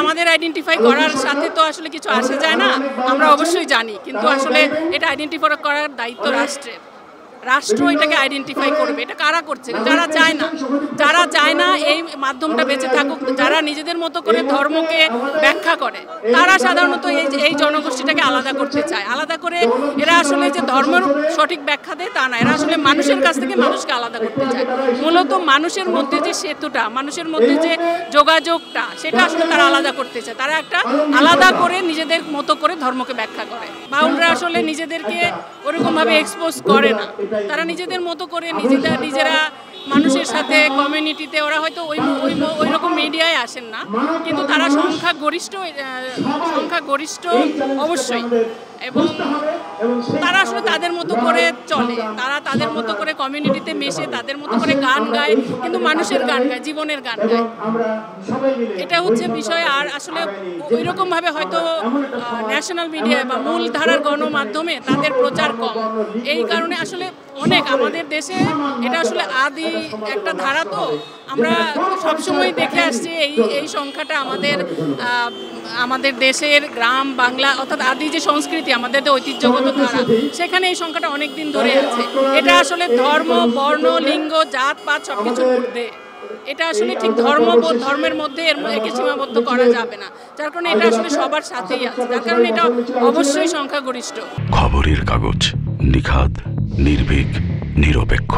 আমাদের আইডেন্টিফাই করার সাথে তো আসলে কিছু আসে যায় না, আমরা অবশ্যই জানি, কিন্তু আসলে এটা আইডেন্টিফাই করার দায়িত্ব রাষ্ট্রের। রাষ্ট্র এটাকে আইডেন্টিফাই করবে। এটা কারা করছে? যারা চায় না এই মাধ্যমটা বেঁচে থাকুক, যারা নিজেদের মতো করে ধর্মকে ব্যাখ্যা করে, তারা সাধারণত এই জনগোষ্ঠীটাকে আলাদা করতে চায়। আলাদা করে এরা আসলে যে ধর্মের সঠিক ব্যাখ্যা দেয় তা না, এরা আসলে মানুষের কাছ থেকে মানুষকে আলাদা করতে চায়। মূলত মানুষের মধ্যে যে সেতুটা, মানুষের মধ্যে যে যোগাযোগটা, সেটা আসলে তারা আলাদা করতে চায়। তারা একটা আলাদা করে নিজেদের মতো করে ধর্মকে ব্যাখ্যা করে। বাউলরা আসলে নিজেদেরকে ওরকমভাবে এক্সপোজ করে না, তারা নিজেদের মতো করে নিজেরা মানুষের সাথে কমিউনিটিতে, ওরা হয়তো ওই রকম মিডিয়ায় আসেন না, কিন্তু তারা সংখ্যাগরিষ্ঠ অবশ্যই, এবং তারা আসলে তাদের মতো করে চলে, তারা তাদের মতো করে কমিউনিটিতে মেশে, তাদের মতো করে গান গায়, কিন্তু মানুষের গান গায়, জীবনের গান গায়। এটা হচ্ছে বিষয়। আর আসলে ওই রকমভাবে হয়তো ন্যাশনাল মিডিয়ায় বা মূল ধারার গণমাধ্যমে তাদের প্রচার কম। এই কারণে আসলে অনেক আমাদের দেশে এটা আসলে আদি একটা ধারা, তো আমরা সবসময় দেখে আসছি এই সংখ্যাটা আমাদের দেশের গ্রাম বাংলা, অর্থাৎ আদি যে সংস্কৃতি, আমাদের যে ঐতিহ্যগত ধারা, সেখানে এই সংখ্যাটা অনেক দিন ধরে আছে। এটা আসলে ধর্ম, বর্ণ, লিঙ্গ, জাত পাত সবকিছুর ঊর্ধ্বে। এটা আসলে ঠিক ধর্মের মধ্যে একে সীমাবদ্ধ করা যাবে না, যার কারণে এটা আসলে সবার সাথেই আছে, যার কারণে এটা অবশ্যই সংখ্যাগরিষ্ঠ। খবরের কাগজ, নিখাদ, নির্ভীক, নিরপেক্ষ।